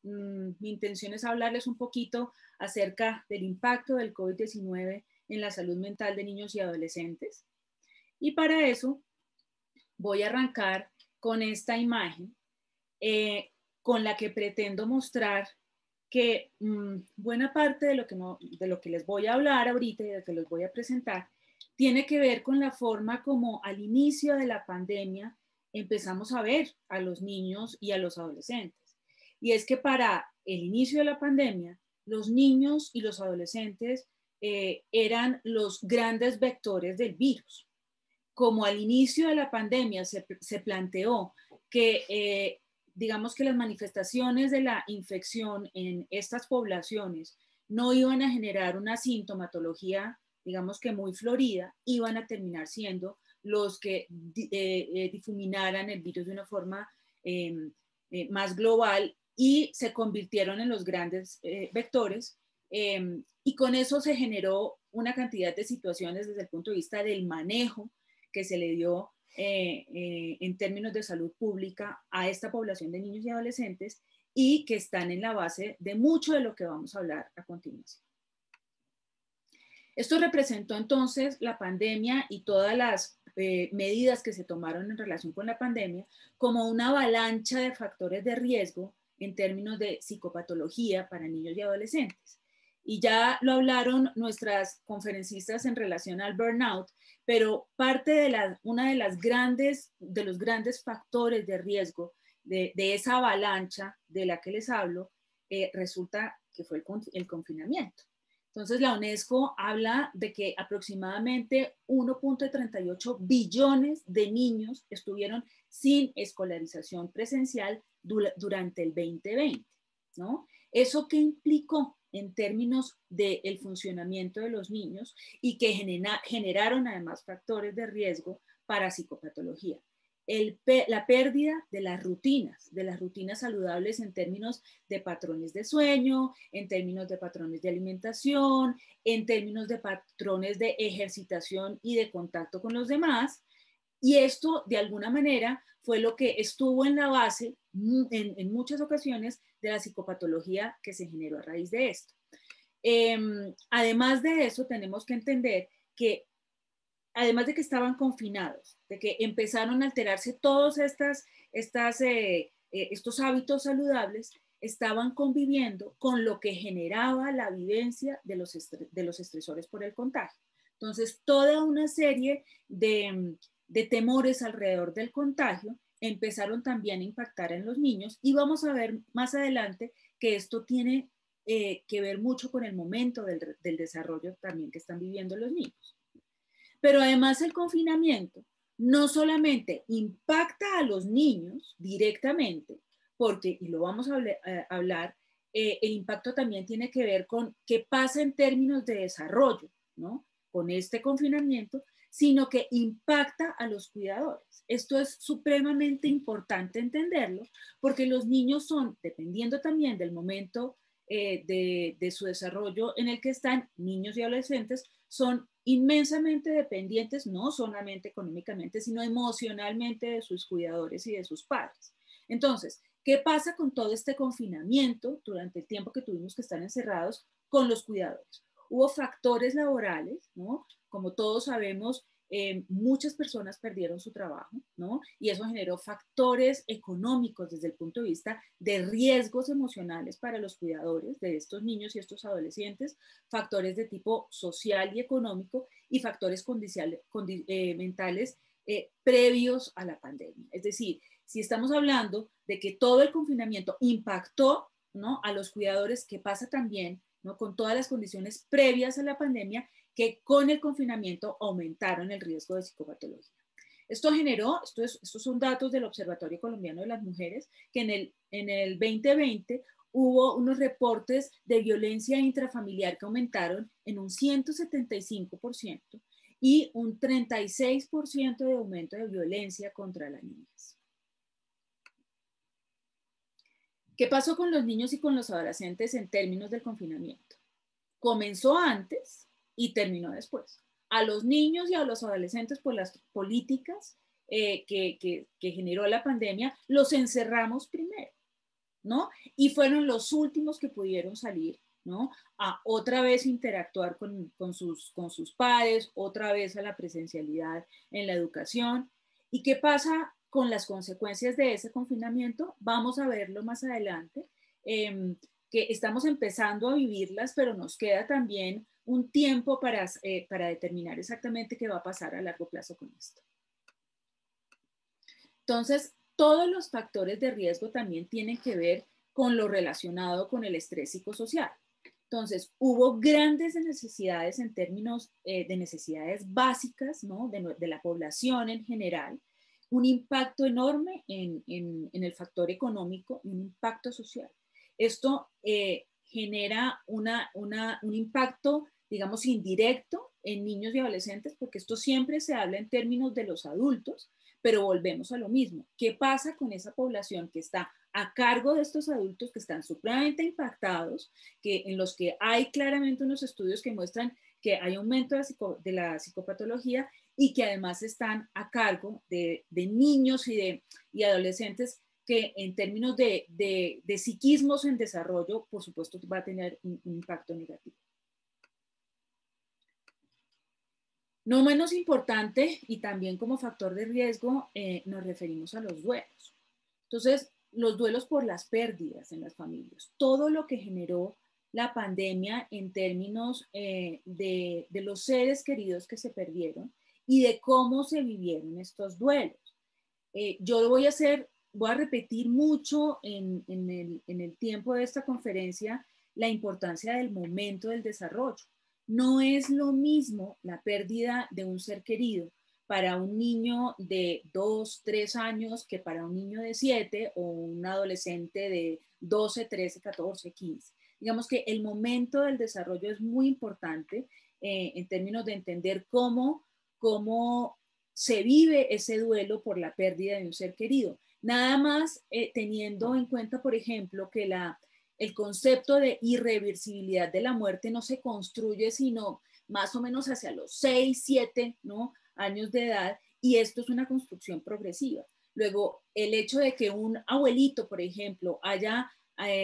Mi intención es hablarles un poquito acerca del impacto del COVID-19 en la salud mental de niños y adolescentes. Y para eso voy a arrancar con esta imagen con la que pretendo mostrar que buena parte de lo que les voy a hablar ahorita y de lo que les voy a presentar tiene que ver con la forma como al inicio de la pandemia empezamos a ver a los niños y a los adolescentes. Y es que para el inicio de la pandemia, los niños y los adolescentes eran los grandes vectores del virus. Como al inicio de la pandemia se planteó que, digamos que las manifestaciones de la infección en estas poblaciones no iban a generar una sintomatología, digamos que muy florida, iban a terminar siendo los que difuminaran el virus de una forma más global y se convirtieron en los grandes vectores. Y con eso se generó una cantidad de situaciones desde el punto de vista del manejo que se le dio en términos de salud pública a esta población de niños y adolescentes y que están en la base de mucho de lo que vamos a hablar a continuación. Esto representó entonces la pandemia y todas las medidas que se tomaron en relación con la pandemia como una avalancha de factores de riesgo en términos de psicopatología para niños y adolescentes. Y ya lo hablaron nuestras conferencistas en relación al burnout, pero parte de una de los grandes factores de riesgo de esa avalancha de la que les hablo, resulta que fue el confinamiento. Entonces la UNESCO habla de que aproximadamente 1.38 billones de niños estuvieron sin escolarización presencial durante el 2020, ¿no? ¿Eso qué implicó en términos del funcionamiento de los niños y que generaron además factores de riesgo para psicopatología? La pérdida de las rutinas saludables en términos de patrones de sueño, en términos de patrones de alimentación, en términos de patrones de ejercitación y de contacto con los demás. Y esto, de alguna manera, fue lo que estuvo en la base, en muchas ocasiones, de la psicopatología que se generó a raíz de esto. Además de eso, tenemos que entender que además de que estaban confinados, de que empezaron a alterarse todos estos hábitos saludables, estaban conviviendo con lo que generaba la vivencia de los estresores por el contagio. Entonces, toda una serie de temores alrededor del contagio empezaron también a impactar en los niños y vamos a ver más adelante que esto tiene que ver mucho con el momento del desarrollo también que están viviendo los niños. Pero además el confinamiento no solamente impacta a los niños directamente, porque, y lo vamos a hablar, el impacto también tiene que ver con qué pasa en términos de desarrollo, ¿no? Con este confinamiento, sino que impacta a los cuidadores. Esto es supremamente importante entenderlo, porque los niños son, dependiendo también del momento de su desarrollo en el que están, niños y adolescentes, son inmensamente dependientes, no solamente económicamente, sino emocionalmente de sus cuidadores y de sus padres. Entonces, ¿qué pasa con todo este confinamiento durante el tiempo que tuvimos que estar encerrados con los cuidadores? Hubo factores laborales, ¿no? Como todos sabemos, muchas personas perdieron su trabajo, ¿no? Y eso generó factores económicos desde el punto de vista de riesgos emocionales para los cuidadores de estos niños y estos adolescentes, factores de tipo social y económico y factores mentales previos a la pandemia. Es decir, si estamos hablando de que todo el confinamiento impactó, ¿no?, a los cuidadores, ¿qué pasa también, ¿no?, con todas las condiciones previas a la pandemia que con el confinamiento aumentaron el riesgo de psicopatología? Esto generó, estos son datos del Observatorio Colombiano de las Mujeres, que en el 2020 hubo unos reportes de violencia intrafamiliar que aumentaron en un 175% y un 36% de aumento de violencia contra las niñas. ¿Qué pasó con los niños y con los adolescentes en términos del confinamiento? Comenzó antes y terminó después. A los niños y a los adolescentes, por las políticas que generó la pandemia, los encerramos primero. ¿no? Y fueron los últimos que pudieron salir, ¿no? A otra vez interactuar con sus pares, otra vez a la presencialidad en la educación. ¿Y qué pasa con las consecuencias de ese confinamiento? Vamos a verlo más adelante, que estamos empezando a vivirlas, pero nos queda también un tiempo para determinar exactamente qué va a pasar a largo plazo con esto. Entonces, todos los factores de riesgo también tienen que ver con lo relacionado con el estrés psicosocial. Entonces, hubo grandes necesidades en términos de necesidades básicas, ¿no? De la población en general, un impacto enorme en el factor económico y un impacto social. Esto genera un impacto, digamos, indirecto en niños y adolescentes, porque esto siempre se habla en términos de los adultos, pero volvemos a lo mismo. ¿Qué pasa con esa población que está a cargo de estos adultos que están supremamente impactados, en los que hay claramente unos estudios que muestran que hay aumento de la psicopatología y que además están a cargo de niños y adolescentes que en términos de psiquismos en desarrollo, por supuesto, va a tener un impacto negativo? No menos importante y también como factor de riesgo, nos referimos a los duelos. Entonces, los duelos por las pérdidas en las familias, todo lo que generó la pandemia en términos de los seres queridos que se perdieron y de cómo se vivieron estos duelos. Yo lo voy a repetir mucho en el tiempo de esta conferencia la importancia del momento del desarrollo. No es lo mismo la pérdida de un ser querido para un niño de 2, 3 años que para un niño de 7 o un adolescente de 12, 13, 14, 15. Digamos que el momento del desarrollo es muy importante en términos de entender cómo se vive ese duelo por la pérdida de un ser querido. Nada más teniendo en cuenta, por ejemplo, que el concepto de irreversibilidad de la muerte no se construye sino más o menos hacia los 6, 7, ¿no? años de edad, y esto es una construcción progresiva. Luego, el hecho de que un abuelito, por ejemplo,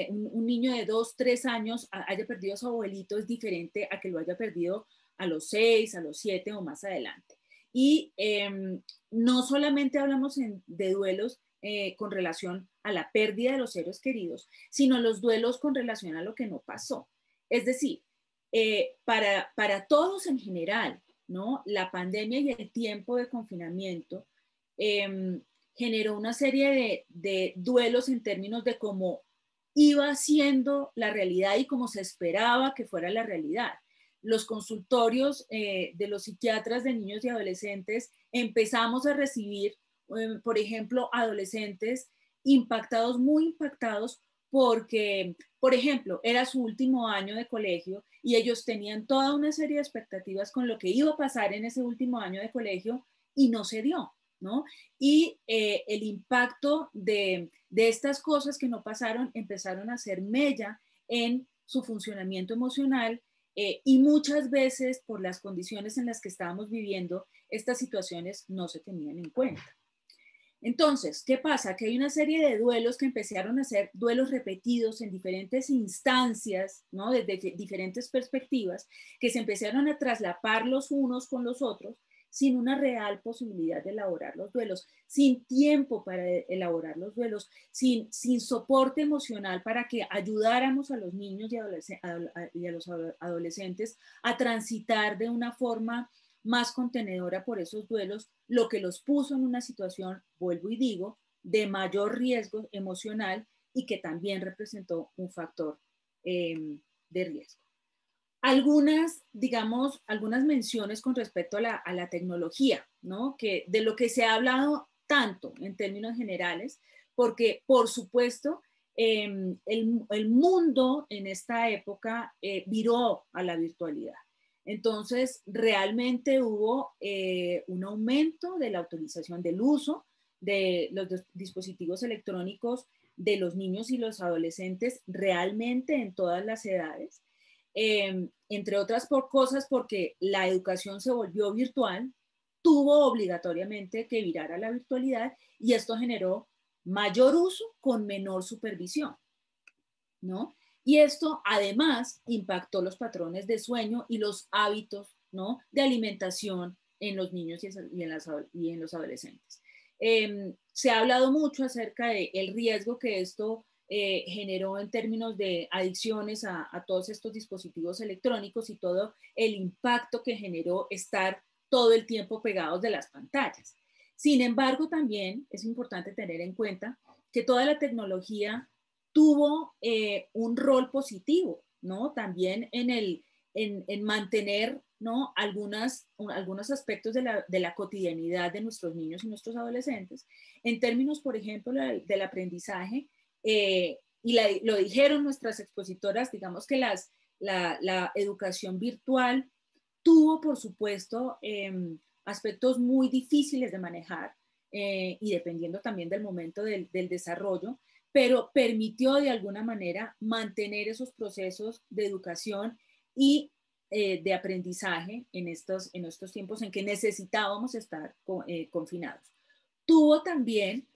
un niño de 2, 3 años haya perdido a su abuelito es diferente a que lo haya perdido a los 6, a los 7 o más adelante. Y no solamente hablamos de duelos con relación a la pérdida de los seres queridos, sino los duelos con relación a lo que no pasó. Es decir, para todos en general, ¿no? La pandemia y el tiempo de confinamiento generó una serie de duelos en términos de cómo iba siendo la realidad y cómo se esperaba que fuera la realidad. Los consultorios de los psiquiatras de niños y adolescentes empezamos a recibir, por ejemplo, adolescentes impactados, muy impactados, porque, por ejemplo, era su último año de colegio y ellos tenían toda una serie de expectativas con lo que iba a pasar en ese último año de colegio y no se dio, ¿no? Y el impacto de estas cosas que no pasaron empezaron a hacer mella en su funcionamiento emocional y muchas veces por las condiciones en las que estábamos viviendo, estas situaciones no se tenían en cuenta. Entonces, ¿qué pasa? Que hay una serie de duelos que empezaron a ser duelos repetidos en diferentes instancias, ¿no? Desde diferentes perspectivas, que se empezaron a traslapar los unos con los otros sin una real posibilidad de elaborar los duelos, sin tiempo para elaborar los duelos, sin soporte emocional para que ayudáramos a los niños y a los adolescentes a transitar de una forma más contenedora por esos duelos, lo que los puso en una situación, vuelvo y digo, de mayor riesgo emocional y que también representó un factor de riesgo. Algunas menciones con respecto a la tecnología, ¿no? Que de lo que se ha hablado tanto en términos generales, porque por supuesto el mundo en esta época viró a la virtualidad. Entonces, realmente hubo un aumento de la autorización del uso de los dispositivos electrónicos de los niños y los adolescentes realmente en todas las edades. Entre otras cosas porque la educación se volvió virtual, tuvo obligatoriamente que virar a la virtualidad y esto generó mayor uso con menor supervisión. ¿no? Y esto además impactó los patrones de sueño y los hábitos, ¿no?, de alimentación en los niños y en los adolescentes. Se ha hablado mucho acerca del riesgo que esto generó en términos de adicciones a todos estos dispositivos electrónicos y todo el impacto que generó estar todo el tiempo pegados de las pantallas. Sin embargo, también es importante tener en cuenta que toda la tecnología tuvo un rol positivo, ¿no? También en mantener, ¿no?, algunos aspectos de la cotidianidad de nuestros niños y nuestros adolescentes, en términos, por ejemplo, del aprendizaje, lo dijeron nuestras expositoras, digamos que la educación virtual tuvo, por supuesto, aspectos muy difíciles de manejar y dependiendo también del momento del desarrollo, pero permitió de alguna manera mantener esos procesos de educación y de aprendizaje en estos tiempos en que necesitábamos estar confinados. Tuvo también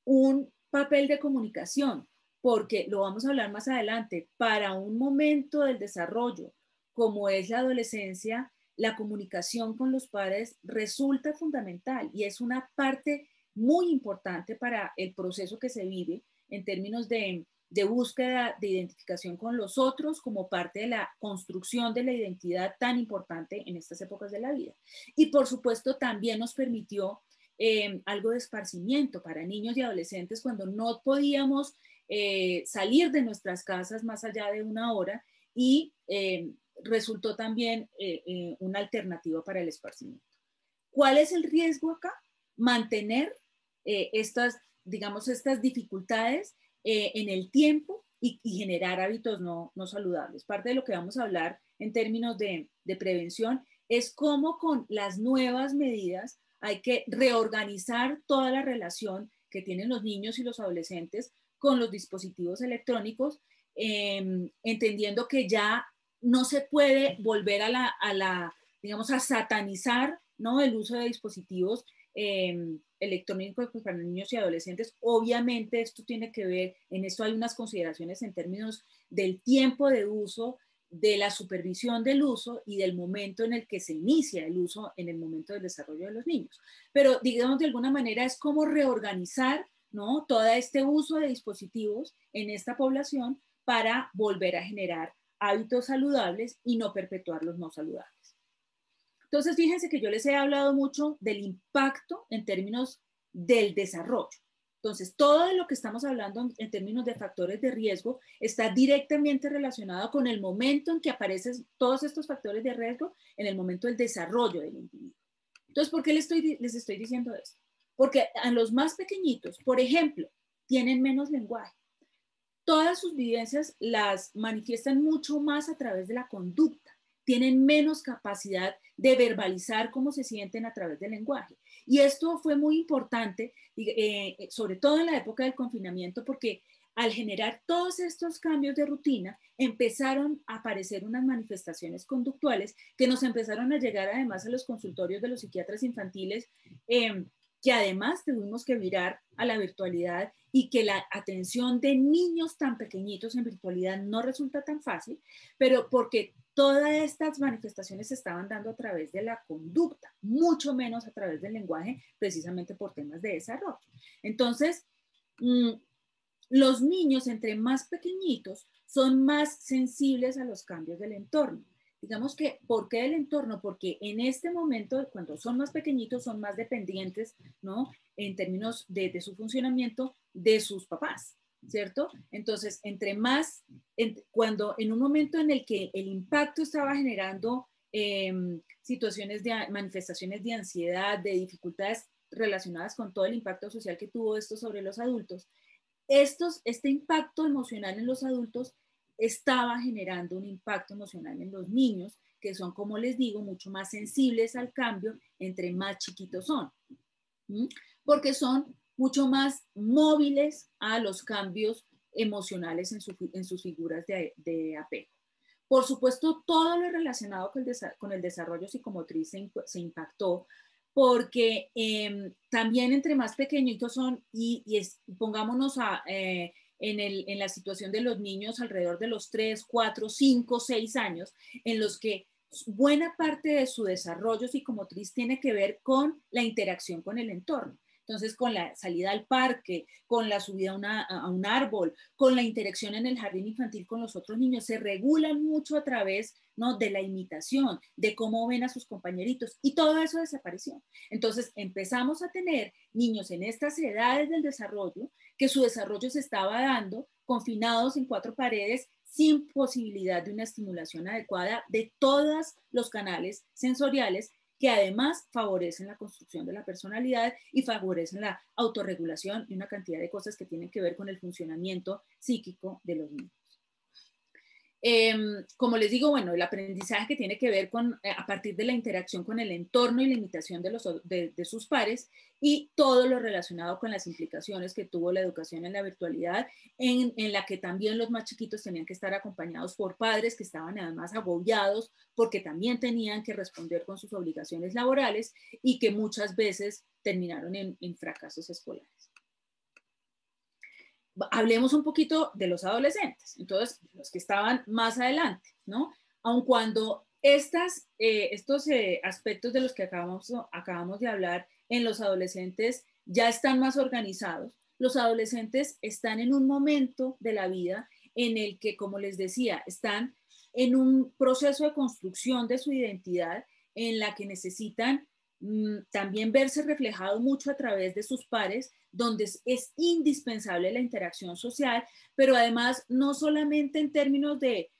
un papel de comunicación, porque lo vamos a hablar más adelante, para un momento del desarrollo como es la adolescencia, la comunicación con los padres resulta fundamental y es una parte muy importante para el proceso que se vive en términos de búsqueda de identificación con los otros como parte de la construcción de la identidad tan importante en estas épocas de la vida. Y por supuesto también nos permitió algo de esparcimiento para niños y adolescentes cuando no podíamos salir de nuestras casas más allá de una hora y resultó también una alternativa para el esparcimiento. ¿Cuál es el riesgo acá? Mantener digamos, estas dificultades en el tiempo y generar hábitos no saludables. Parte de lo que vamos a hablar en términos de prevención es cómo con las nuevas medidas hay que reorganizar toda la relación que tienen los niños y los adolescentes con los dispositivos electrónicos, entendiendo que ya no se puede volver digamos, a satanizar, ¿no?, el uso de dispositivos electrónicos pues, para niños y adolescentes. Obviamente esto tiene que ver, en esto hay unas consideraciones en términos del tiempo de uso, de la supervisión del uso y del momento en el que se inicia el uso en el momento del desarrollo de los niños. Pero digamos de alguna manera es como reorganizar, ¿no?, todo este uso de dispositivos en esta población para volver a generar hábitos saludables y no perpetuar los no saludables. Entonces, fíjense que yo les he hablado mucho del impacto en términos del desarrollo. Entonces, todo lo que estamos hablando en términos de factores de riesgo está directamente relacionado con el momento en que aparecen todos estos factores de riesgo en el momento del desarrollo del individuo. Entonces, ¿por qué les estoy diciendo esto? Porque a los más pequeñitos, por ejemplo, tienen menos lenguaje. Todas sus vivencias las manifiestan mucho más a través de la conducta. Tienen menos capacidad de verbalizar cómo se sienten a través del lenguaje. Y esto fue muy importante, sobre todo en la época del confinamiento, porque al generar todos estos cambios de rutina, empezaron a aparecer unas manifestaciones conductuales que nos empezaron a llegar además a los consultorios de los psiquiatras infantiles, que además tuvimos que virar a la virtualidad y que la atención de niños tan pequeñitos en virtualidad no resulta tan fácil, pero porque todas estas manifestaciones se estaban dando a través de la conducta, mucho menos a través del lenguaje, precisamente por temas de desarrollo. Entonces, los niños entre más pequeñitos son más sensibles a los cambios del entorno. Digamos que, ¿por qué del entorno? Porque en este momento, cuando son más pequeñitos, son más dependientes, ¿no?, en términos de su funcionamiento de sus papás, ¿cierto? Entonces, cuando en un momento en el que el impacto estaba generando situaciones de manifestaciones de ansiedad, de dificultades relacionadas con todo el impacto social que tuvo esto sobre los adultos, este impacto emocional en los adultos estaba generando un impacto emocional en los niños, que son, como les digo, mucho más sensibles al cambio entre más chiquitos son, porque son mucho más móviles a los cambios emocionales en sus figuras de apego. Por supuesto, todo lo relacionado con el desarrollo psicomotriz se impactó, porque también entre más pequeñitos son, pongámonos en la situación de los niños alrededor de los 3, 4, 5, 6 años, en los que buena parte de su desarrollo psicomotriz tiene que ver con la interacción con el entorno. Entonces, con la salida al parque, con la subida a un árbol, con la interacción en el jardín infantil con los otros niños, se regulan mucho a través, ¿no?, de la imitación, de cómo ven a sus compañeritos, y todo eso desapareció. Entonces, empezamos a tener niños en estas edades del desarrollo, que su desarrollo se estaba dando confinados en 4 paredes, sin posibilidad de una estimulación adecuada de todos los canales sensoriales, que además favorecen la construcción de la personalidad y favorecen la autorregulación y una cantidad de cosas que tienen que ver con el funcionamiento psíquico de los niños. Como les digo, bueno, el aprendizaje que tiene que ver con, a partir de la interacción con el entorno y la imitación de sus pares, y todo lo relacionado con las implicaciones que tuvo la educación en la virtualidad, en la que también los más chiquitos tenían que estar acompañados por padres que estaban además agobiados porque también tenían que responder con sus obligaciones laborales y que muchas veces terminaron en fracasos escolares. Hablemos un poquito de los adolescentes, entonces los que estaban más adelante, ¿no? Aun cuando estos aspectos de los que acabamos de hablar en los adolescentes ya están más organizados, los adolescentes están en un momento de la vida en el que, como les decía, están en un proceso de construcción de su identidad, en la que necesitan también verse reflejado mucho a través de sus pares, donde es indispensable la interacción social, pero además no solamente en términos de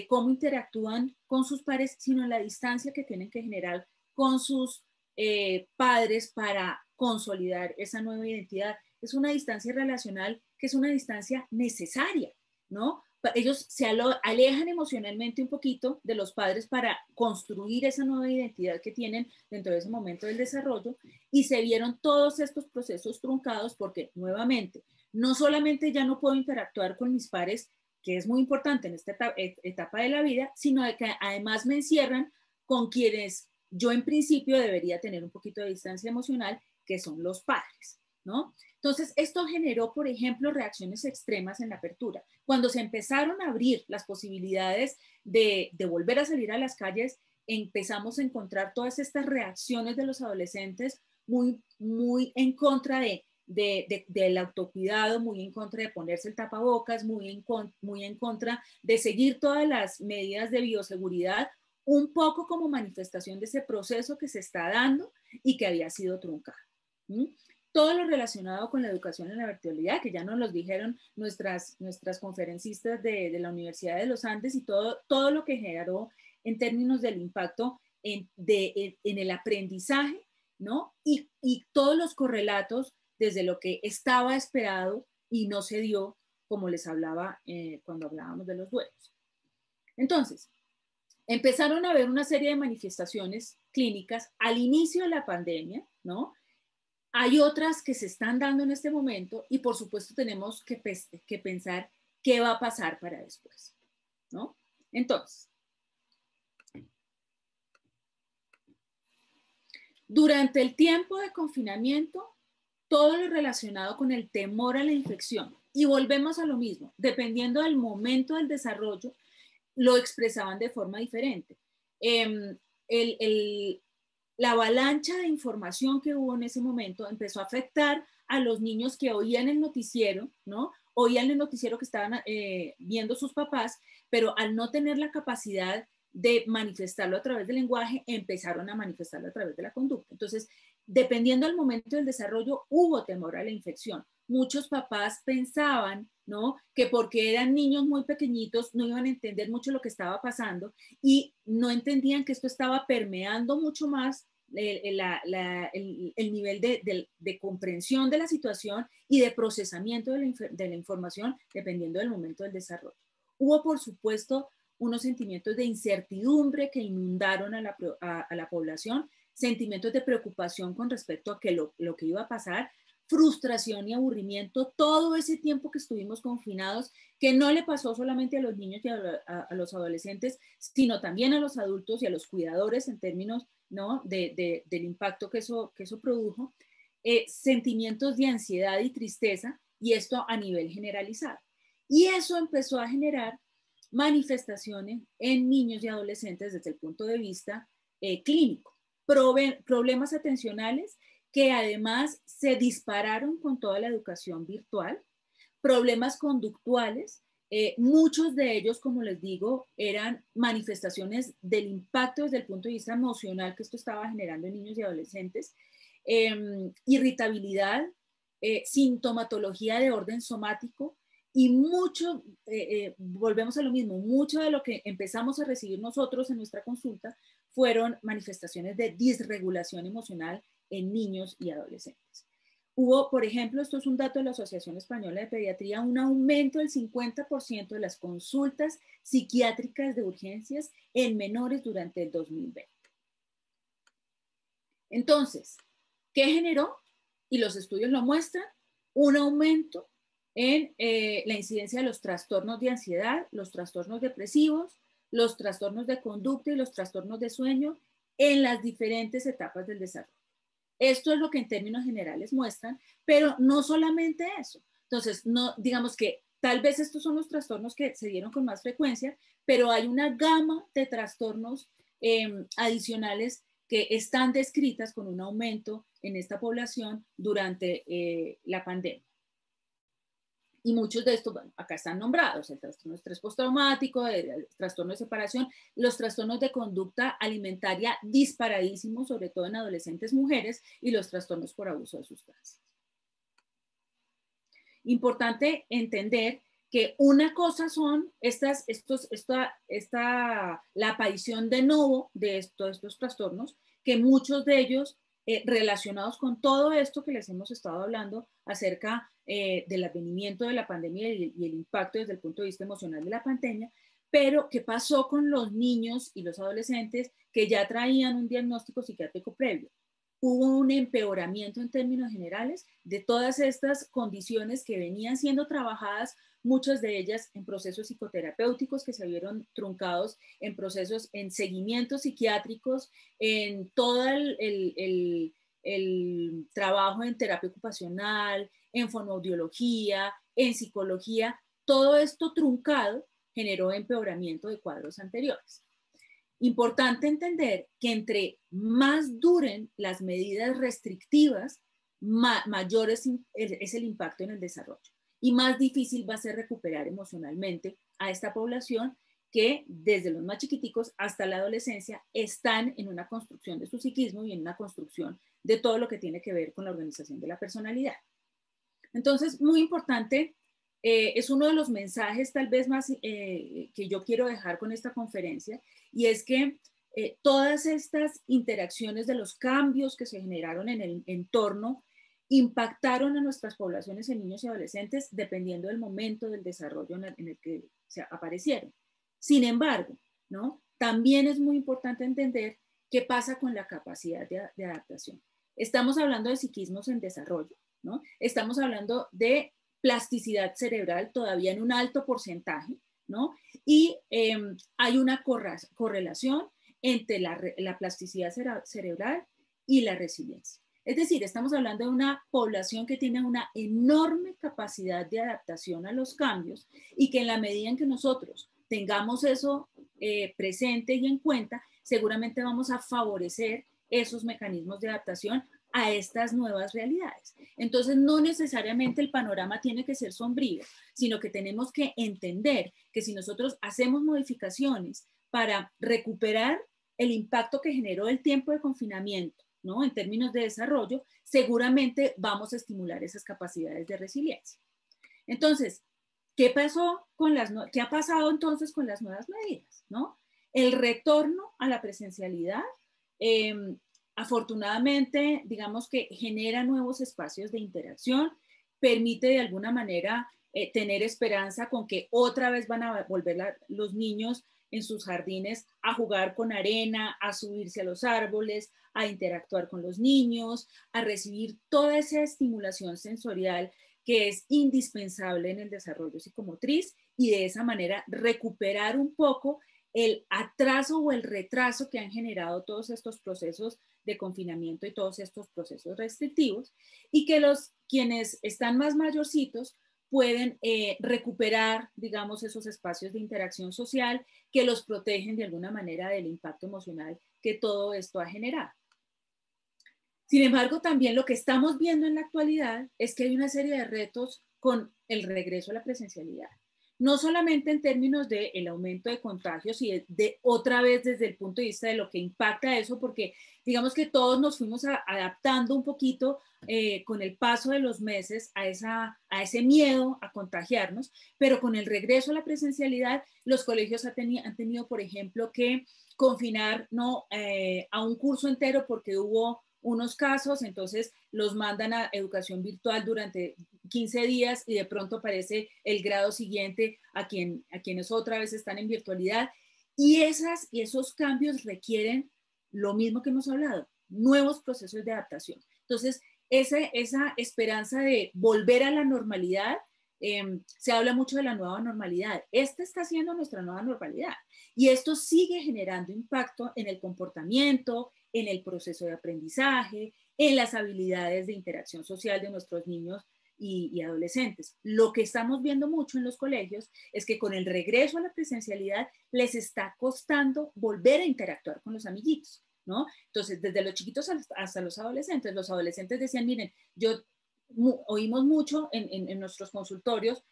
cómo interactúan con sus pares, sino en la distancia que tienen que generar con sus padres para consolidar esa nueva identidad. Es una distancia relacional que es una distancia necesaria, ¿no? Ellos se alejan emocionalmente un poquito de los padres para construir esa nueva identidad que tienen dentro de ese momento del desarrollo, y se vieron todos estos procesos truncados porque, nuevamente, no solamente ya no puedo interactuar con mis pares, que es muy importante en esta etapa de la vida, sino de que además me encierran con quienes yo en principio debería tener un poquito de distancia emocional, que son los padres, ¿no? Entonces, esto generó, por ejemplo, reacciones extremas en la apertura. Cuando se empezaron a abrir las posibilidades de volver a salir a las calles, empezamos a encontrar todas estas reacciones de los adolescentes muy, muy en contra del autocuidado, muy en contra de ponerse el tapabocas, muy en contra de seguir todas las medidas de bioseguridad, un poco como manifestación de ese proceso que se está dando y que había sido truncado. Todo lo relacionado con la educación en la virtualidad, que ya nos los dijeron nuestras conferencistas de la Universidad de los Andes, y todo lo que generó en términos del impacto en el aprendizaje, ¿no? Y todos los correlatos desde lo que estaba esperado y no se dio, como les hablaba cuando hablábamos de los duelos. Entonces, empezaron a haber una serie de manifestaciones clínicas al inicio de la pandemia, ¿no? Hay otras que se están dando en este momento y, por supuesto, tenemos que pensar qué va a pasar para después, ¿no? Entonces, durante el tiempo de confinamiento, todo lo relacionado con el temor a la infección, y volvemos a lo mismo, dependiendo del momento del desarrollo, lo expresaban de forma diferente. La avalancha de información que hubo en ese momento empezó a afectar a los niños que oían el noticiero, ¿no? Oían el noticiero que estaban viendo sus papás, pero al no tener la capacidad de manifestarlo a través del lenguaje, empezaron a manifestarlo a través de la conducta. Entonces, dependiendo del momento del desarrollo, hubo temor a la infección. Muchos papás pensaban, ¿no?, que porque eran niños muy pequeñitos no iban a entender mucho lo que estaba pasando, y no entendían que esto estaba permeando mucho más el nivel de comprensión de la situación y de procesamiento de la información dependiendo del momento del desarrollo. Hubo, por supuesto, unos sentimientos de incertidumbre que inundaron a la población, sentimientos de preocupación con respecto a que lo que iba a pasar, frustración y aburrimiento, todo ese tiempo que estuvimos confinados, que no le pasó solamente a los niños y a los adolescentes, sino también a los adultos y a los cuidadores en términos, ¿no?, del impacto que eso produjo, sentimientos de ansiedad y tristeza, y esto a nivel generalizado. Y eso empezó a generar manifestaciones en niños y adolescentes desde el punto de vista clínico, problemas atencionales que además se dispararon con toda la educación virtual, problemas conductuales, muchos de ellos, como les digo, eran manifestaciones del impacto desde el punto de vista emocional que esto estaba generando en niños y adolescentes, irritabilidad, sintomatología de orden somático y mucho, volvemos a lo mismo, mucho de lo que empezamos a recibir nosotros en nuestra consulta fueron manifestaciones de disregulación emocional en niños y adolescentes. Hubo, por ejemplo, esto es un dato de la Asociación Española de Pediatría, un aumento del 50% de las consultas psiquiátricas de urgencias en menores durante el 2020. Entonces, ¿qué generó? Y los estudios lo muestran, un aumento en la incidencia de los trastornos de ansiedad, los trastornos depresivos, los trastornos de conducta y los trastornos de sueño en las diferentes etapas del desarrollo. Esto es lo que en términos generales muestran, pero no solamente eso. Entonces, no, digamos que tal vez estos son los trastornos que se dieron con más frecuencia, pero hay una gama de trastornos adicionales que están descritas con un aumento en esta población durante la pandemia. Y muchos de estos, bueno, acá están nombrados, el trastorno de estrés postraumático, el trastorno de separación, los trastornos de conducta alimentaria disparadísimos, sobre todo en adolescentes mujeres, y los trastornos por abuso de sustancias. Importante entender que una cosa son la aparición de nuevo de estos trastornos, que muchos de ellos relacionados con todo esto que les hemos estado hablando acerca del advenimiento de la pandemia y el impacto desde el punto de vista emocional de la pandemia, pero ¿qué pasó con los niños y los adolescentes que ya traían un diagnóstico psiquiátrico previo? Hubo un empeoramiento en términos generales de todas estas condiciones que venían siendo trabajadas, muchas de ellas en procesos psicoterapéuticos que se vieron truncados en procesos, en seguimientos psiquiátricos, en todo el trabajo en terapia ocupacional, en fonoaudiología, en psicología. Todo esto truncado generó empeoramiento de cuadros anteriores. Importante entender que entre más duren las medidas restrictivas, mayor es el impacto en el desarrollo y más difícil va a ser recuperar emocionalmente a esta población que desde los más chiquiticos hasta la adolescencia están en una construcción de su psiquismo y en una construcción de todo lo que tiene que ver con la organización de la personalidad. Entonces, muy importante, es uno de los mensajes tal vez más que yo quiero dejar con esta conferencia, y es que todas estas interacciones de los cambios que se generaron en el entorno impactaron a nuestras poblaciones en niños y adolescentes dependiendo del momento del desarrollo en el que se aparecieron. Sin embargo, ¿no? También es muy importante entender qué pasa con la capacidad de adaptación. Estamos hablando de psiquismos en desarrollo, ¿no? Estamos hablando de plasticidad cerebral todavía en un alto porcentaje, ¿no? Y hay una correlación entre la plasticidad cerebral y la resiliencia. Es decir, estamos hablando de una población que tiene una enorme capacidad de adaptación a los cambios y que en la medida en que nosotros tengamos eso presente y en cuenta, seguramente vamos a favorecer esos mecanismos de adaptación a estas nuevas realidades. Entonces, no necesariamente el panorama tiene que ser sombrío, sino que tenemos que entender que si nosotros hacemos modificaciones para recuperar el impacto que generó el tiempo de confinamiento, ¿no? En términos de desarrollo, seguramente vamos a estimular esas capacidades de resiliencia. Entonces, ¿qué ha pasado entonces con las nuevas medidas, ¿no? El retorno a la presencialidad, afortunadamente, digamos que genera nuevos espacios de interacción, permite de alguna manera tener esperanza con que otra vez van a volver los niños en sus jardines a jugar con arena, a subirse a los árboles, a interactuar con los niños, a recibir toda esa estimulación sensorial que es indispensable en el desarrollo psicomotriz y de esa manera recuperar un poco el atraso o el retraso que han generado todos estos procesos de confinamiento y todos estos procesos restrictivos, y que quienes están más mayorcitos pueden recuperar, digamos, esos espacios de interacción social que los protegen de alguna manera del impacto emocional que todo esto ha generado. Sin embargo, también lo que estamos viendo en la actualidad es que hay una serie de retos con el regreso a la presencialidad. No solamente en términos del aumento de contagios y de otra vez desde el punto de vista de lo que impacta eso, porque digamos que todos nos fuimos adaptando un poquito con el paso de los meses a ese miedo a contagiarnos, pero con el regreso a la presencialidad, los colegios han tenido, por ejemplo, que confinar ¿no? A un curso entero porque hubo unos casos, entonces los mandan a educación virtual durante 15 días y de pronto aparece el grado siguiente a quienes otra vez están en virtualidad. Y esos cambios requieren lo mismo que hemos hablado, nuevos procesos de adaptación. Entonces, esa esperanza de volver a la normalidad, se habla mucho de la nueva normalidad. Esta está siendo nuestra nueva normalidad. Y esto sigue generando impacto en el comportamiento, en el proceso de aprendizaje, en las habilidades de interacción social de nuestros niños y adolescentes. Lo que estamos viendo mucho en los colegios es que con el regreso a la presencialidad les está costando volver a interactuar con los amiguitos, ¿no? Entonces, desde los chiquitos hasta los adolescentes decían, miren, oímos mucho en nuestros consultorios,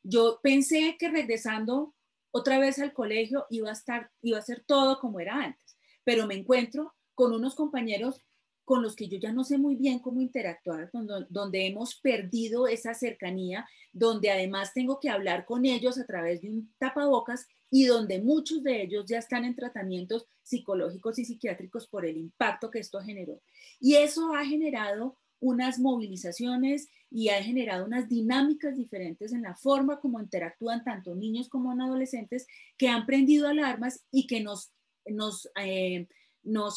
yo pensé que regresando otra vez al colegio iba a ser todo como era antes, pero me encuentro con unos compañeros con los que yo ya no sé muy bien cómo interactuar, donde hemos perdido esa cercanía, donde además tengo que hablar con ellos a través de un tapabocas y donde muchos de ellos ya están en tratamientos psicológicos y psiquiátricos por el impacto que esto generó. Y eso ha generado unas movilizaciones y ha generado unas dinámicas diferentes en la forma como interactúan tanto niños como adolescentes que han prendido alarmas y que nos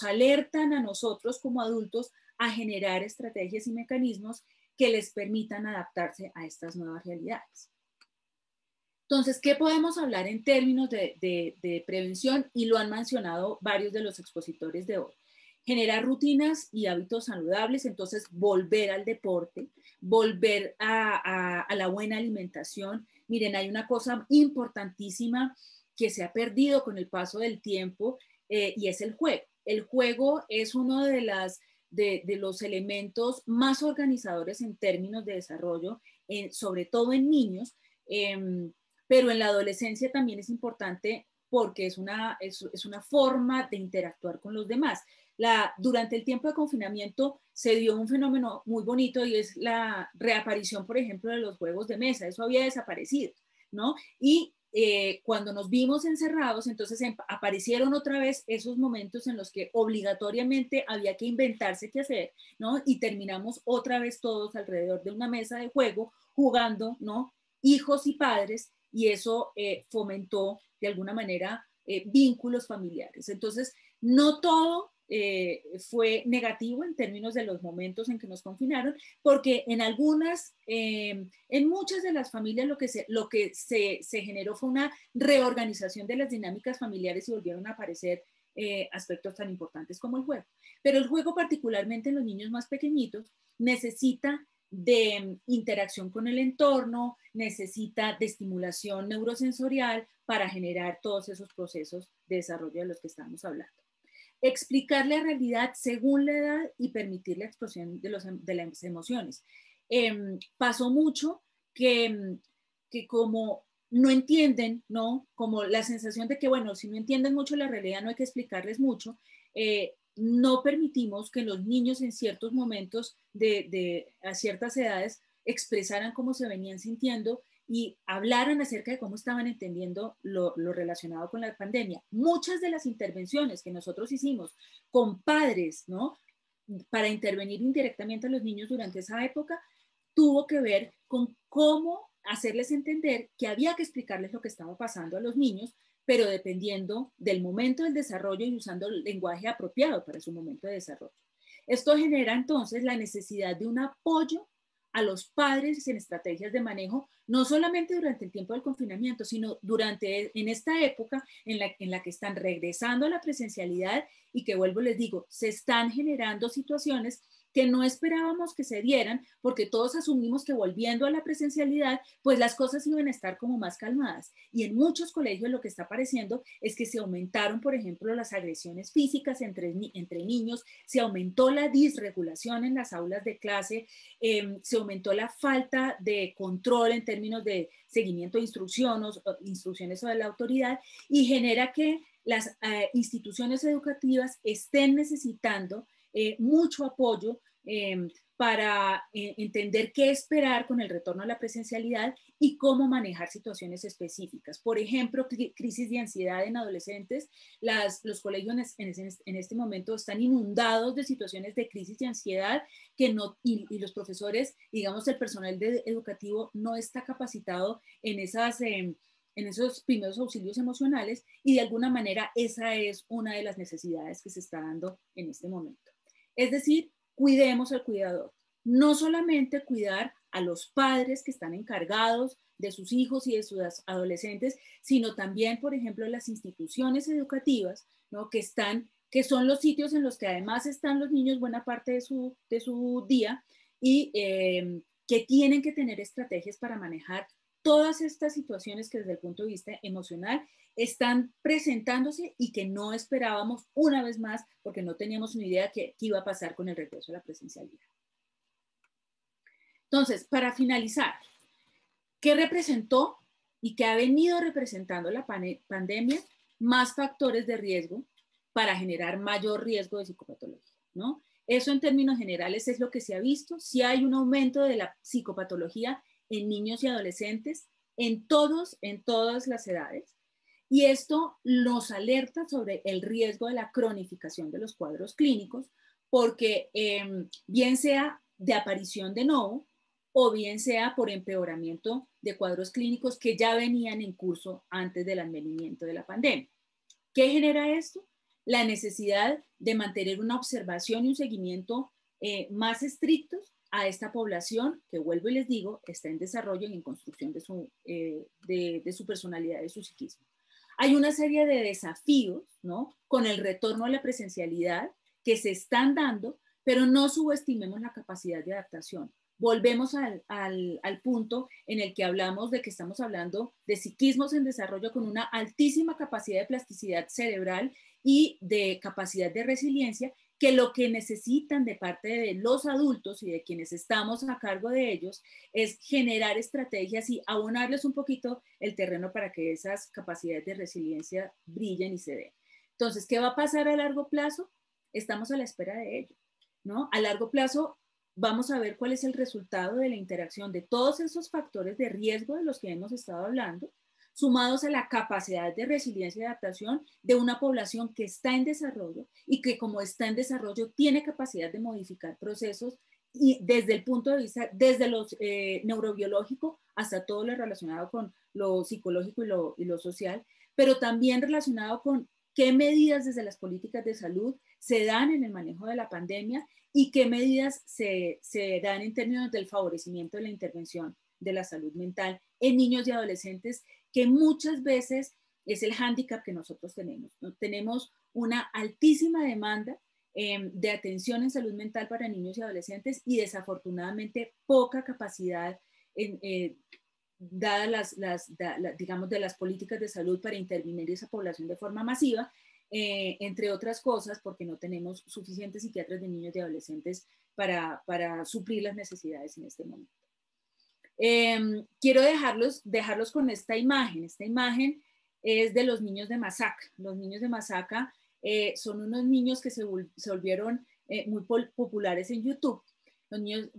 alertan a nosotros como adultos a generar estrategias y mecanismos que les permitan adaptarse a estas nuevas realidades. Entonces, ¿qué podemos hablar en términos de prevención? Y lo han mencionado varios de los expositores de hoy. Generar rutinas y hábitos saludables, entonces volver al deporte, volver a la buena alimentación. Miren, hay una cosa importantísima que se ha perdido con el paso del tiempo y es el juego. El juego es uno de los elementos más organizadores en términos de desarrollo, sobre todo en niños, pero en la adolescencia también es importante porque es una forma de interactuar con los demás. Durante el tiempo de confinamiento se dio un fenómeno muy bonito y es la reaparición, por ejemplo, de los juegos de mesa. Eso había desaparecido, ¿no? Y cuando nos vimos encerrados, entonces aparecieron otra vez esos momentos en los que obligatoriamente había que inventarse qué hacer, ¿no? Y terminamos otra vez todos alrededor de una mesa de juego jugando, ¿no? Hijos y padres, y eso fomentó de alguna manera vínculos familiares. Entonces, no todo fue negativo en términos de los momentos en que nos confinaron, porque en muchas de las familias lo que se generó fue una reorganización de las dinámicas familiares y volvieron a aparecer aspectos tan importantes como el juego. Pero el juego, particularmente en los niños más pequeñitos, necesita de interacción con el entorno, necesita de estimulación neurosensorial para generar todos esos procesos de desarrollo de los que estamos hablando. Explicar la realidad según la edad y permitir la expresión de las emociones. Pasó mucho que como no entienden, ¿no? Como la sensación de que, bueno, si no entienden mucho la realidad no hay que explicarles mucho, no permitimos que los niños en ciertos momentos a ciertas edades expresaran cómo se venían sintiendo y hablaran acerca de cómo estaban entendiendo lo relacionado con la pandemia. Muchas de las intervenciones que nosotros hicimos con padres, ¿no? Para intervenir indirectamente a los niños durante esa época, tuvo que ver con cómo hacerles entender que había que explicarles lo que estaba pasando a los niños, pero dependiendo del momento del desarrollo y usando el lenguaje apropiado para su momento de desarrollo. Esto genera entonces la necesidad de un apoyo a los padres en estrategias de manejo, no solamente durante el tiempo del confinamiento, sino en esta época en la que están regresando a la presencialidad y que, vuelvo, les digo, se están generando situaciones que no esperábamos que se dieran, porque todos asumimos que volviendo a la presencialidad, pues las cosas iban a estar como más calmadas. Y en muchos colegios lo que está apareciendo es que se aumentaron, por ejemplo, las agresiones físicas entre niños, se aumentó la disregulación en las aulas de clase, se aumentó la falta de control en términos de seguimiento de instrucciones sobre la autoridad, y genera que las instituciones educativas estén necesitando mucho apoyo para entender qué esperar con el retorno a la presencialidad y cómo manejar situaciones específicas. Por ejemplo, crisis de ansiedad en adolescentes. Los colegios en este momento están inundados de situaciones de crisis de ansiedad y los profesores, digamos, el personal educativo no está capacitado en esos primeros auxilios emocionales, y de alguna manera esa es una de las necesidades que se está dando en este momento. Es decir, cuidemos al cuidador. No solamente cuidar a los padres que están encargados de sus hijos y de sus adolescentes, sino también, por ejemplo, las instituciones educativas, ¿no? que son los sitios en los que además están los niños buena parte de su día, y que tienen que tener estrategias para manejar todas estas situaciones que desde el punto de vista emocional están presentándose y que no esperábamos, una vez más, porque no teníamos una idea de qué iba a pasar con el regreso a la presencialidad. Entonces, para finalizar, ¿qué representó y qué ha venido representando la pandemia? Más factores de riesgo para generar mayor riesgo de psicopatología, ¿no? Eso en términos generales es lo que se ha visto. Sí hay un aumento de la psicopatología en niños y adolescentes en todas las edades. Y esto nos alerta sobre el riesgo de la cronificación de los cuadros clínicos, porque bien sea de aparición de nuevo o bien sea por empeoramiento de cuadros clínicos que ya venían en curso antes del advenimiento de la pandemia. ¿Qué genera esto? La necesidad de mantener una observación y un seguimiento más estrictos a esta población que, vuelvo y les digo, está en desarrollo y en construcción de su personalidad, de su psiquismo. Hay una serie de desafíos, ¿no?, con el retorno a la presencialidad que se están dando, pero no subestimemos la capacidad de adaptación. Volvemos al punto en el que hablamos de que estamos hablando de psiquismos en desarrollo con una altísima capacidad de plasticidad cerebral y de capacidad de resiliencia, que lo que necesitan de parte de los adultos y de quienes estamos a cargo de ellos es generar estrategias y abonarles un poquito el terreno para que esas capacidades de resiliencia brillen y se den. Entonces, ¿qué va a pasar a largo plazo? Estamos a la espera de ello, ¿no? A largo plazo vamos a ver cuál es el resultado de la interacción de todos esos factores de riesgo de los que hemos estado hablando, sumados a la capacidad de resiliencia y adaptación de una población que está en desarrollo y que, como está en desarrollo, tiene capacidad de modificar procesos, y desde el punto de vista, desde lo neurobiológico hasta todo lo relacionado con lo psicológico y lo social, pero también relacionado con qué medidas desde las políticas de salud se dan en el manejo de la pandemia y qué medidas se dan en términos del favorecimiento de la intervención de la salud mental en niños y adolescentes, que muchas veces es el hándicap que nosotros tenemos, ¿no? Tenemos una altísima demanda de atención en salud mental para niños y adolescentes y desafortunadamente poca capacidad dadas digamos, de las políticas de salud para intervenir esa población de forma masiva, entre otras cosas porque no tenemos suficientes psiquiatras de niños y adolescentes para suplir las necesidades en este momento. Quiero dejarlos con esta imagen. Esta imagen es de los niños de Masaka. Los niños de Masaka son unos niños que se volvieron muy populares en YouTube. Los niños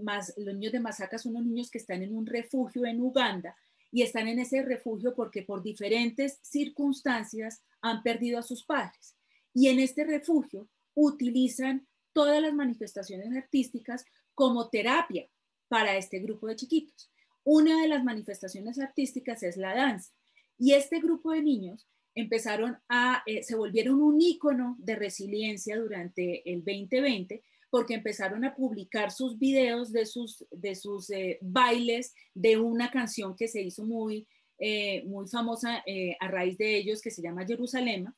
de Masaka son unos niños que están en un refugio en Uganda, y están en ese refugio porque por diferentes circunstancias han perdido a sus padres. Y en este refugio utilizan todas las manifestaciones artísticas como terapia para este grupo de chiquitos. Una de las manifestaciones artísticas es la danza. Y este grupo de niños se volvieron un ícono de resiliencia durante el 2020, porque empezaron a publicar sus videos de sus bailes de una canción que se hizo muy famosa a raíz de ellos, que se llama Jerusalema.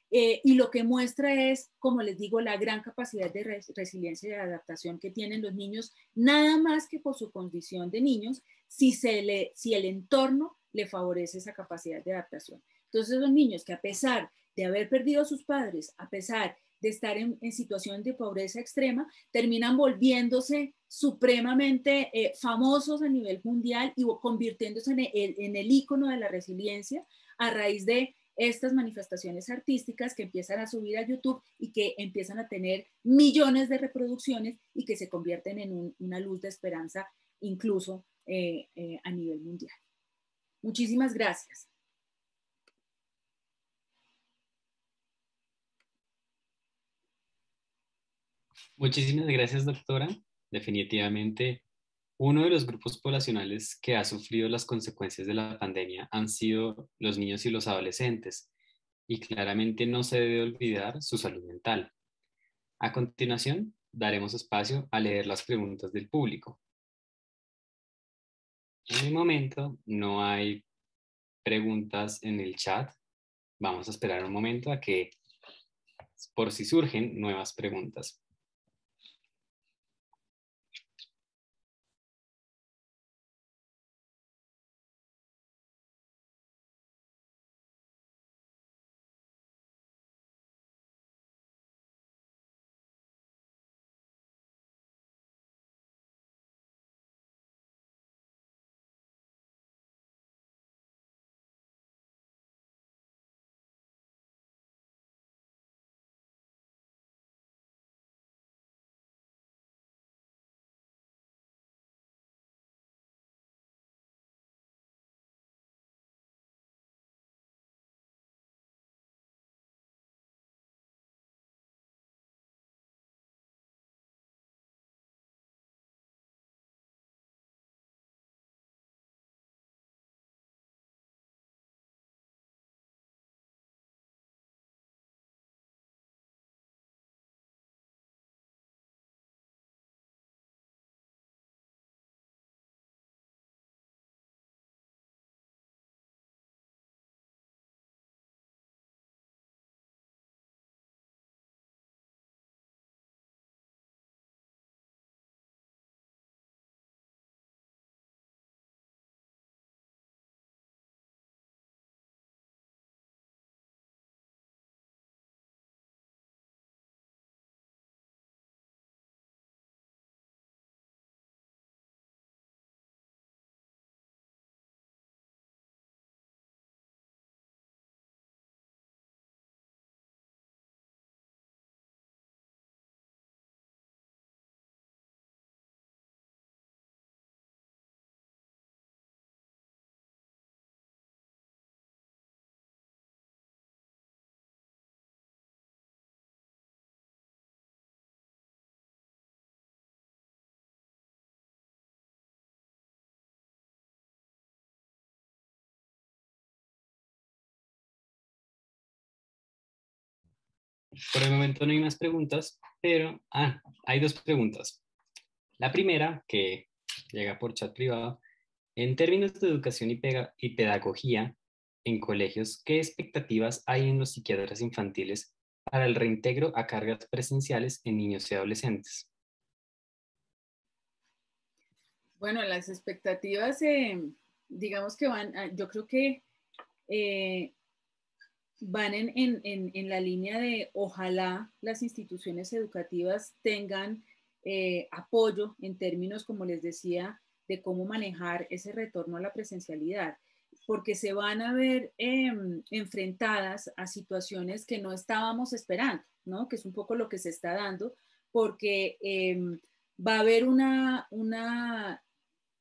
Y lo que muestra es, como les digo, la gran capacidad de resiliencia y de adaptación que tienen los niños, nada más que por su condición de niños, si el entorno le favorece esa capacidad de adaptación. Entonces, los niños que, a pesar de haber perdido a sus padres, a pesar de estar en situación de pobreza extrema, terminan volviéndose supremamente famosos a nivel mundial y convirtiéndose en el ícono de la resiliencia a raíz de estas manifestaciones artísticas que empiezan a subir a YouTube y que empiezan a tener millones de reproducciones y que se convierten en una luz de esperanza incluso a nivel mundial. Muchísimas gracias. Muchísimas gracias, doctora. Definitivamente, uno de los grupos poblacionales que ha sufrido las consecuencias de la pandemia han sido los niños y los adolescentes, y claramente no se debe olvidar su salud mental. A continuación, daremos espacio a leer las preguntas del público. En el momento no hay preguntas en el chat. Vamos a esperar un momento a que, por si surgen nuevas preguntas. Por el momento no hay más preguntas, pero hay dos preguntas. La primera, que llega por chat privado, en términos de educación y pedagogía en colegios, ¿qué expectativas hay en los psiquiatras infantiles para el reintegro a cargas presenciales en niños y adolescentes? Bueno, las expectativas, digamos que van, yo creo que van en la línea de ojalá las instituciones educativas tengan apoyo en términos, como les decía, de cómo manejar ese retorno a la presencialidad, porque se van a ver enfrentadas a situaciones que no estábamos esperando, ¿no? Que es un poco lo que se está dando, porque va a haber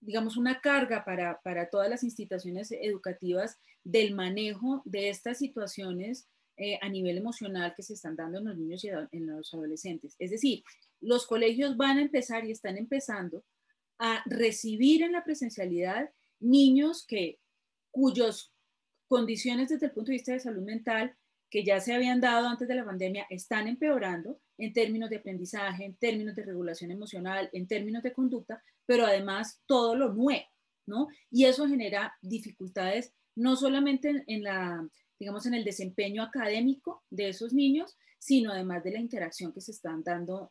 digamos, una carga para todas las instituciones educativas del manejo de estas situaciones a nivel emocional que se están dando en los niños y en los adolescentes. Es decir, los colegios van a empezar y están empezando a recibir en la presencialidad niños cuyas condiciones desde el punto de vista de salud mental que ya se habían dado antes de la pandemia están empeorando en términos de aprendizaje, en términos de regulación emocional, en términos de conducta, pero además todo lo nuevo, ¿no? Y eso genera dificultades no solamente en la, digamos, en el desempeño académico de esos niños, sino además de la interacción que se están dando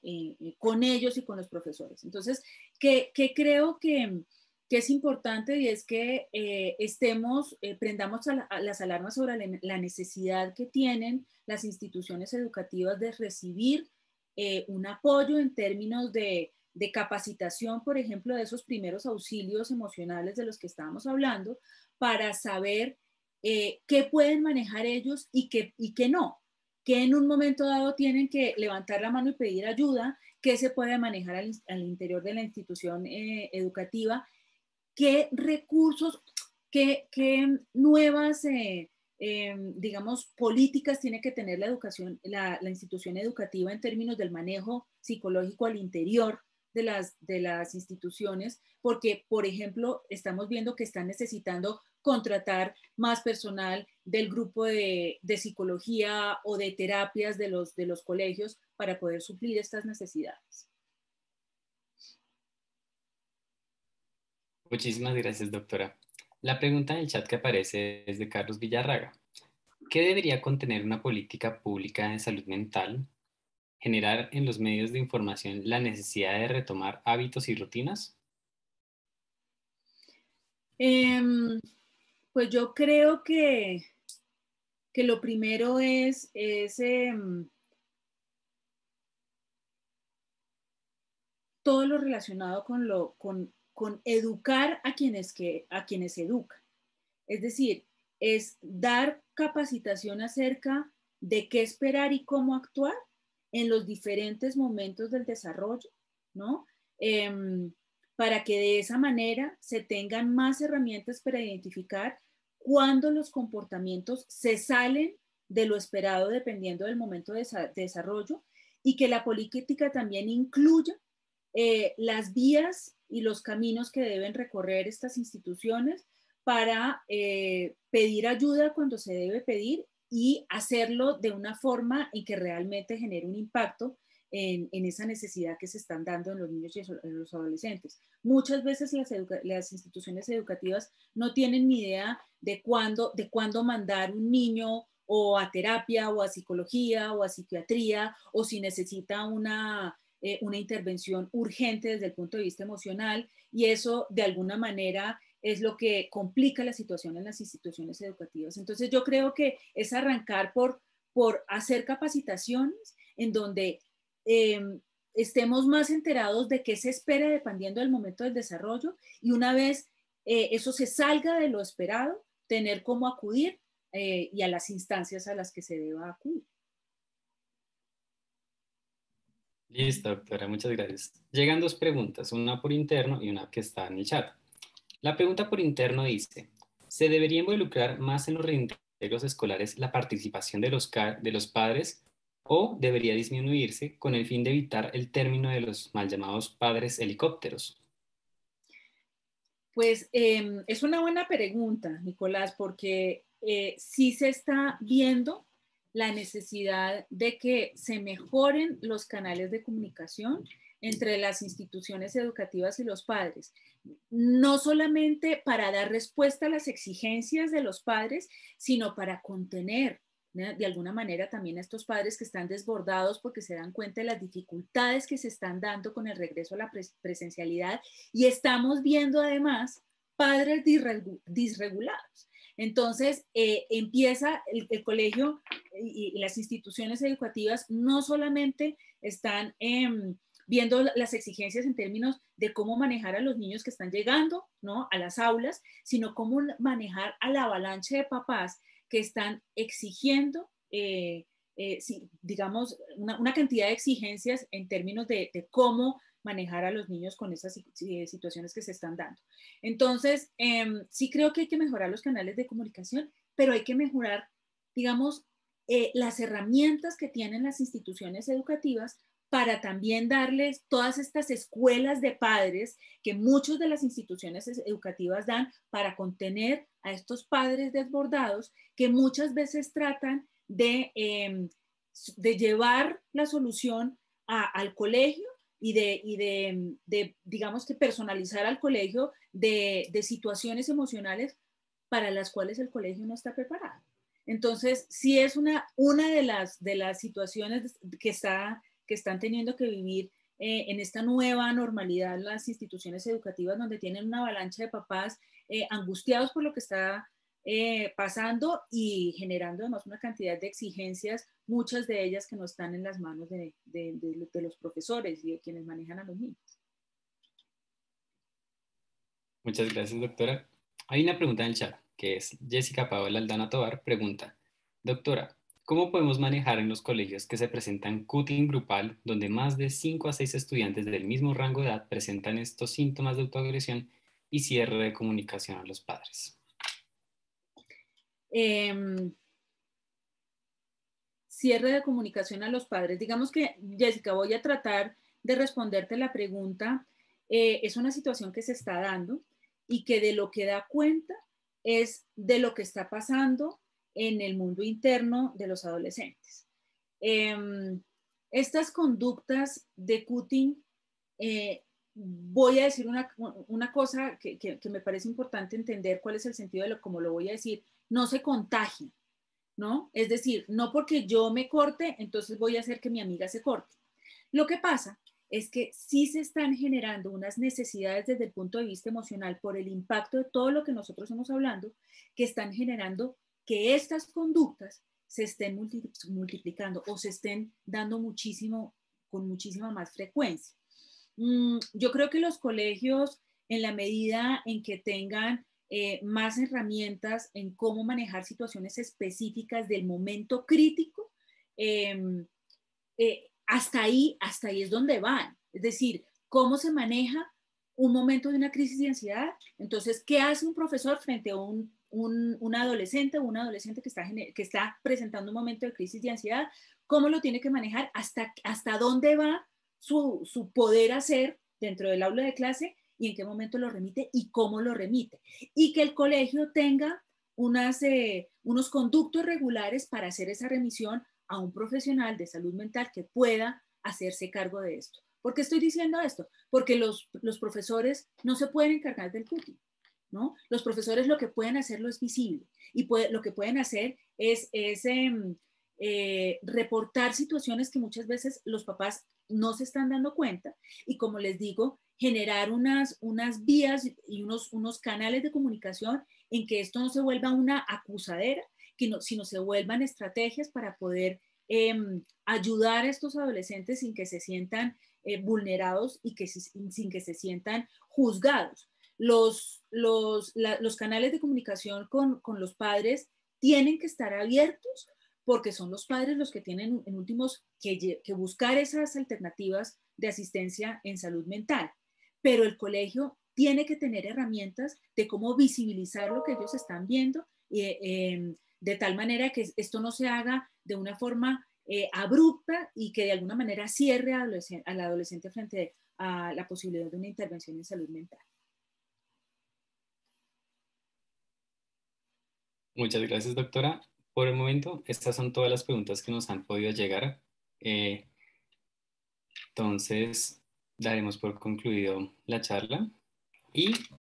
con ellos y con los profesores. Entonces, que creo que es importante y es que prendamos a las alarmas sobre la necesidad que tienen las instituciones educativas de recibir un apoyo en términos de capacitación, por ejemplo, de esos primeros auxilios emocionales de los que estábamos hablando, para saber qué pueden manejar ellos y qué no, que en un momento dado tienen que levantar la mano y pedir ayuda, qué se puede manejar al interior de la institución educativa, qué recursos, qué nuevas, digamos, políticas tiene que tener la educación, la institución educativa en términos del manejo psicológico al interior de las instituciones, porque, por ejemplo, estamos viendo que están necesitando contratar más personal del grupo de psicología o de terapias de los colegios para poder suplir estas necesidades. Muchísimas gracias, doctora. La pregunta en el chat que aparece es de Carlos Villarraga. ¿Qué debería contener una política pública de salud mental? ¿Generar en los medios de información la necesidad de retomar hábitos y rutinas? Pues yo creo que lo primero es todo lo relacionado con educar a quienes educan. Es decir, es dar capacitación acerca de qué esperar y cómo actuar en los diferentes momentos del desarrollo, ¿no? Para que de esa manera se tengan más herramientas para identificar cuándo los comportamientos se salen de lo esperado dependiendo del momento de desarrollo, y que la política también incluya las vías y los caminos que deben recorrer estas instituciones para pedir ayuda cuando se debe pedir y hacerlo de una forma en que realmente genere un impacto en esa necesidad que se están dando en los niños y en los adolescentes. Muchas veces las instituciones educativas no tienen ni idea de cuándo mandar un niño o a terapia o a psicología o a psiquiatría, o si necesita una intervención urgente desde el punto de vista emocional, y eso de alguna manera es lo que complica la situación en las instituciones educativas. Entonces yo creo que es arrancar por hacer capacitaciones en donde estemos más enterados de qué se espera dependiendo del momento del desarrollo, y una vez eso se salga de lo esperado, tener cómo acudir y a las instancias a las que se deba acudir. Listo, doctora, muchas gracias. Llegan dos preguntas, una por interno y una que está en el chat. La pregunta por interno dice, ¿se debería involucrar más en los reintegros escolares la participación de los padres o debería disminuirse con el fin de evitar el término de los mal llamados padres helicópteros? Pues es una buena pregunta, Nicolás, porque sí se está viendo la necesidad de que se mejoren los canales de comunicación entre las instituciones educativas y los padres, no solamente para dar respuesta a las exigencias de los padres, sino para contener, ¿no?, de alguna manera también a estos padres que están desbordados porque se dan cuenta de las dificultades que se están dando con el regreso a la presencialidad, y estamos viendo además padres disregulados. Entonces, empieza el colegio y las instituciones educativas no solamente están viendo las exigencias en términos de cómo manejar a los niños que están llegando, ¿no?, a las aulas, sino cómo manejar a la avalancha de papás que están exigiendo, digamos, una cantidad de exigencias en términos de cómo manejar a los niños con esas situaciones que se están dando. Entonces, sí creo que hay que mejorar los canales de comunicación, pero hay que mejorar, digamos, las herramientas que tienen las instituciones educativas para también darles todas estas escuelas de padres que muchas de las instituciones educativas dan para contener a estos padres desbordados que muchas veces tratan de llevar la solución al colegio y digamos que personalizar al colegio de situaciones emocionales para las cuales el colegio no está preparado. Entonces, sí es una de las situaciones que están teniendo que vivir en esta nueva normalidad las instituciones educativas, donde tienen una avalancha de papás angustiados por lo que está pasando y generando además una cantidad de exigencias, muchas de ellas que no están en las manos de los profesores y de quienes manejan a los niños. Muchas gracias, doctora. Hay una pregunta en el chat, que es Jessica Paola Aldana Tobar, pregunta, doctora, ¿cómo podemos manejar en los colegios que se presentan cutting grupal, donde más de 5 a 6 estudiantes del mismo rango de edad presentan estos síntomas de autoagresión y cierre de comunicación a los padres? Cierre de comunicación a los padres. Digamos que, Jessica, voy a tratar de responderte la pregunta. Es una situación que se está dando y que de lo que da cuenta es de lo que está pasando en el mundo interno de los adolescentes. Estas conductas de cutting, voy a decir una cosa que me parece importante entender cuál es el sentido de cómo lo voy a decir, no se contagian, ¿no? Es decir, no porque yo me corte, entonces voy a hacer que mi amiga se corte. Lo que pasa es que sí se están generando unas necesidades desde el punto de vista emocional por el impacto de todo lo que nosotros hemos hablando, que están generando que estas conductas se estén multiplicando o se estén dando con muchísima más frecuencia. Yo creo que los colegios, en la medida en que tengan más herramientas en cómo manejar situaciones específicas del momento crítico, hasta ahí es donde van. Es decir, cómo se maneja un momento de una crisis de ansiedad. Entonces, ¿qué hace un profesor frente a un adolescente o una adolescente que está presentando un momento de crisis de ansiedad? ¿Cómo lo tiene que manejar? ¿Hasta dónde va su poder hacer dentro del aula de clase y en qué momento lo remite y cómo lo remite? Y que el colegio tenga unos conductos regulares para hacer esa remisión a un profesional de salud mental que pueda hacerse cargo de esto. ¿Por qué estoy diciendo esto? Porque los profesores no se pueden encargar del cooking, ¿no? Los profesores lo que pueden hacerlo es visible y lo que pueden hacer es reportar situaciones que muchas veces los papás no se están dando cuenta y, como les digo, generar unas vías y unos canales de comunicación en que esto no se vuelva una acusadera, sino se vuelvan estrategias para poder ayudar a estos adolescentes sin que se sientan vulnerados y sin que se sientan juzgados. Los canales de comunicación con los padres tienen que estar abiertos porque son los padres los que tienen en últimos que buscar esas alternativas de asistencia en salud mental. Pero el colegio tiene que tener herramientas de cómo visibilizar lo que ellos están viendo de tal manera que esto no se haga de una forma abrupta y que de alguna manera cierre al adolescente frente a la posibilidad de una intervención en salud mental. Muchas gracias, doctora. Por el momento, estas son todas las preguntas que nos han podido llegar. Entonces, daremos por concluido la charla y